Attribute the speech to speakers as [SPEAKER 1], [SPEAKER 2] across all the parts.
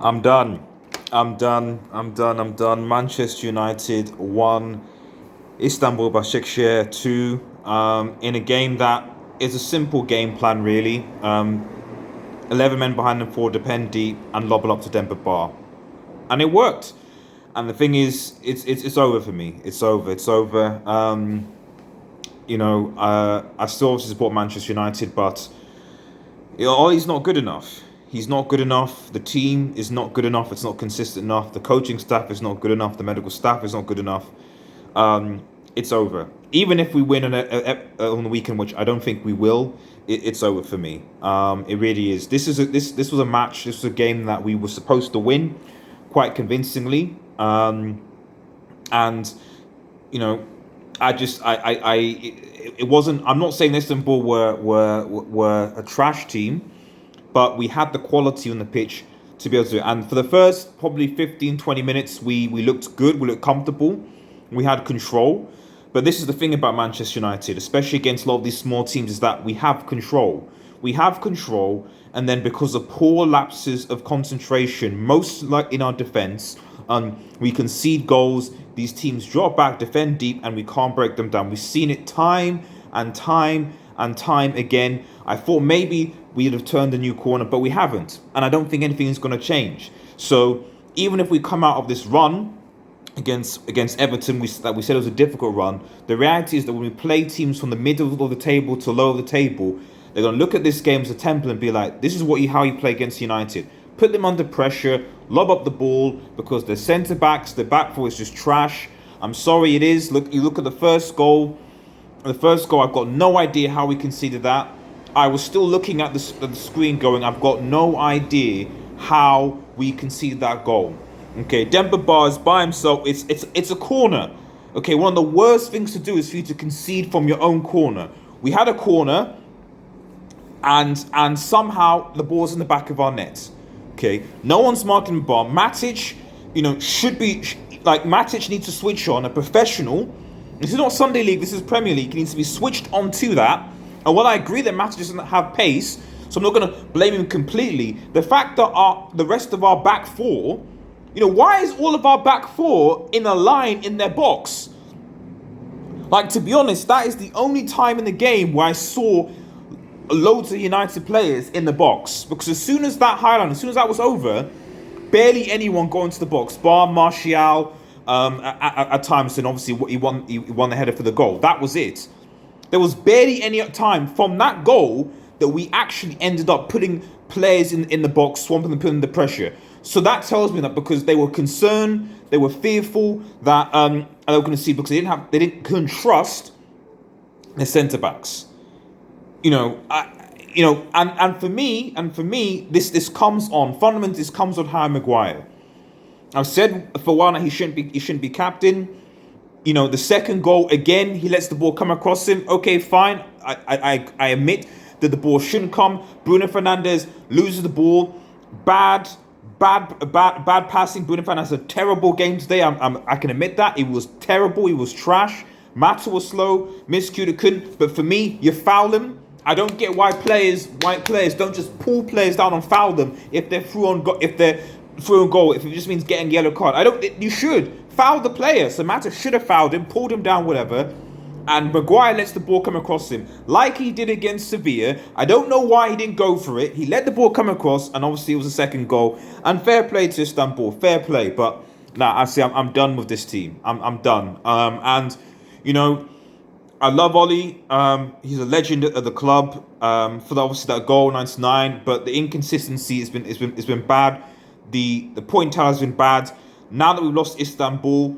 [SPEAKER 1] I'm done. I'm done. Manchester United won. Istanbul Basakeshir 2. In a game that is a simple game plan, really. 11 men behind them, 4 defend deep, and lob it up to Demba Ba. And it worked. And the thing is, it's over for me. It's over. It's over. I still obviously support Manchester United, but Ollie's not good enough. He's not good enough. The team is not good enough. It's not consistent enough. The coaching staff is not good enough. The medical staff is not good enough. It's over. Even if we win on the weekend, which I don't think we will, it's over for me. It really is. This was a match. This was a game that we were supposed to win, quite convincingly. And you know, it wasn't. I'm not saying Istanbul were a trash team, but we had the quality on the pitch to be able to. And for the first probably 15, 20 minutes, we looked good. We looked comfortable. We had control. But this is the thing about Manchester United, especially against a lot of these small teams, is that we have control. We have control, and then because of poor lapses of concentration, most like in our defence, we concede goals. These teams drop back, defend deep, and we can't break them down. We've seen it time and time and time again. I thought maybe we'd have turned a new corner, but we haven't. And I don't think anything is going to change. So even if we come out of this run against Everton, we said it was a difficult run. The reality is that when we play teams from the middle of the table to lower the table, they're going to look at this game as a template and be like, this is how you play against United. Put them under pressure, lob up the ball, because the centre-backs, the back four is just trash. I'm sorry, it is. You look at the first goal. The first goal, I've got no idea how we conceded that. I was still looking at the screen going, I've got no idea how we conceded that goal. Okay, Demba Ba is by himself. It's a corner. Okay, one of the worst things to do is for you to concede from your own corner. We had a corner, and somehow the ball's in the back of our net. Okay, no one's marking the bar. Matic, should be Matic needs to switch on. A professional. This is not Sunday League. This is Premier League. He needs to be switched on to that. And while I agree that Matic doesn't have pace, so I'm not going to blame him completely. The fact that the rest of our back four, why is all of our back four in a line in their box? Like, to be honest, that is the only time in the game where I saw loads of United players in the box, because as soon as that was over, barely anyone got into the box, bar Martial at times, and obviously he won the header for the goal. That was it. There was barely any time from that goal that we actually ended up putting players in the box, swamping them, putting the pressure. So that tells me that because they were concerned, they were fearful that they were going to see, because couldn't trust the centre backs. And for me, this comes on fundamentally. This comes on Harry Maguire. I've said for a while that he shouldn't be captain. The second goal again, he lets the ball come across him. Okay, fine. I admit that the ball shouldn't come. Bruno Fernandes loses the ball. Bad passing. Bruno Fernandes has a terrible game today. I can admit that. It was terrible. He was trash. Mata was slow. Miscued couldn't. But for me, you foul him. I don't get why players don't just pull players down and foul them if they're through on goal. If it just means getting a yellow card. You should foul the player. So Mata should have fouled him, pulled him down, whatever. And Maguire lets the ball come across him, like he did against Sevilla. I don't know why he didn't go for it. He let the ball come across, and obviously it was a second goal. And fair play to Istanbul, fair play. But I'm done with this team. I'm done. I love Ollie. He's a legend at the club. For obviously that goal, 99. But the inconsistency has been bad. The point tally has been bad. Now that we've lost Istanbul,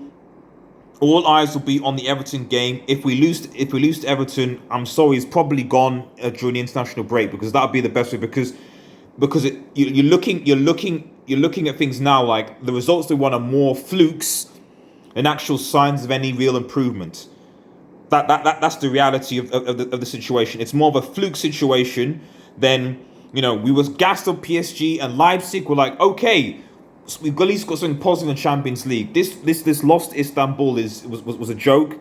[SPEAKER 1] all eyes will be on the Everton game. If we lose to Everton, I'm sorry, it's probably gone during the international break, because that would be the best way. Because you're looking at things now like the results they won are more flukes than actual signs of any real improvement. That's the reality of the situation. It's more of a fluke situation than, we was gassed on PSG and Leipzig. We're like, okay, so we've at least got something positive in Champions League. This lost Istanbul was a joke.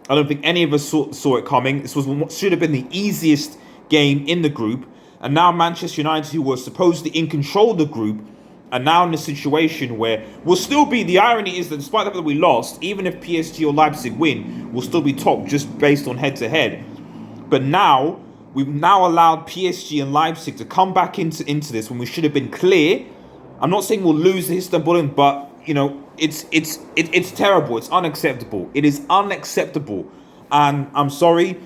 [SPEAKER 1] I don't think any of us saw it coming. This was what should have been the easiest game in the group. And now Manchester United, who were supposedly in control of the group, are now in a situation where we'll still be. The irony is that despite the fact that we lost, even if PSG or Leipzig win, we'll still be top just based on head to head. But now we've now allowed PSG and Leipzig to come back into this when we should have been clear. I'm not saying we'll lose the Istanbul, but you know it's terrible. It's unacceptable. It is unacceptable, and I'm sorry.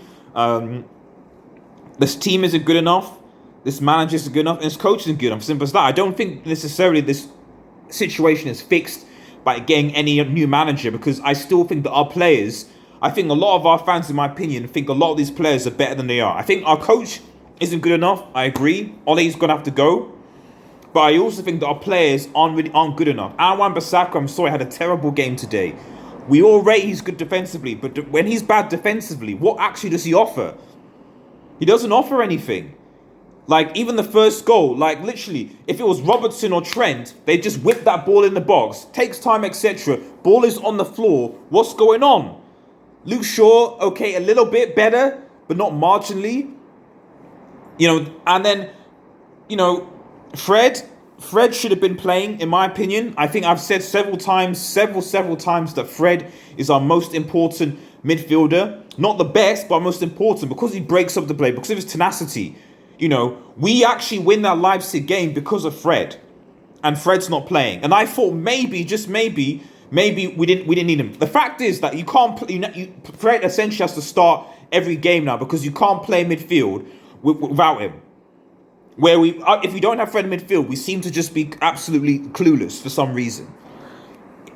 [SPEAKER 1] This team isn't good enough. This manager isn't good enough, and this coach isn't good enough. Simple as that. I don't think necessarily this situation is fixed by getting any new manager, because I still think that our players, I think a lot of our fans, in my opinion, think a lot of these players are better than they are. I think our coach isn't good enough. I agree. Ole's going to have to go. But I also think that our players aren't good enough. Wan-Bissaka, I'm sorry, had a terrible game today. We all rate he's good defensively, but when he's bad defensively, what actually does he offer? He doesn't offer anything. Like, even the first goal, like, literally, if it was Robertson or Trent, they just whip that ball in the box. Takes time, etc. Ball is on the floor. What's going on? Luke Shaw, okay, a little bit better, but not marginally. You know, and then, you know, Fred should have been playing, in my opinion. I think I've said several times that Fred is our most important midfielder. Not the best, but most important, because he breaks up the play, because of his tenacity. You know, we actually win that Leipzig game because of Fred, and Fred's not playing. And I thought maybe, just maybe we didn't need him. The fact is that you can't. Fred essentially has to start every game now, because you can't play midfield without him. Where if we don't have Fred in midfield, we seem to just be absolutely clueless for some reason.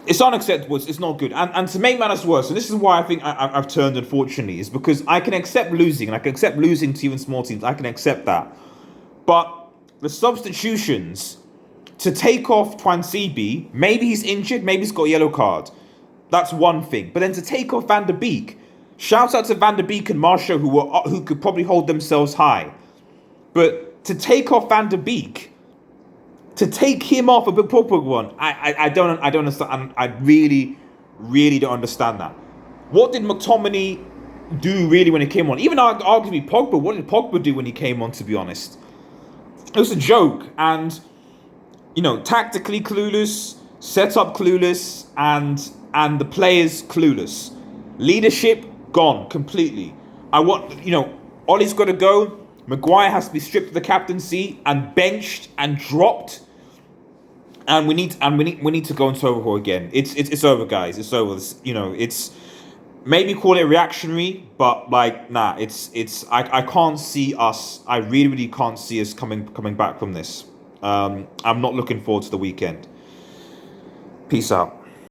[SPEAKER 1] It's unacceptable. It's not good. And to make matters worse, and this is why I think I've turned, unfortunately, is because I can accept losing, and I can accept losing to even small teams. I can accept that. But the substitutions, to take off Twansibi, maybe he's injured, maybe he's got a yellow card. That's one thing. But then to take off Van der Beek, shouts out to Van der Beek and Marshall, who could probably hold themselves high. But to take off Van der Beek, to take him off a big Pogba one, I don't understand. I really don't understand that. What did McTominay do really when he came on? Even arguably Pogba, what did Pogba do when he came on, to be honest? It was a joke. And, you know, tactically clueless, set up clueless, and the players clueless. Leadership gone completely. Ole's got to go. Maguire has to be stripped of the captaincy and benched and dropped. And we need to go into overhaul again. It's over, guys. It's over. It's maybe call it reactionary, but like, nah. I can't see us. I really can't see us coming back from this. I'm not looking forward to the weekend. Peace out.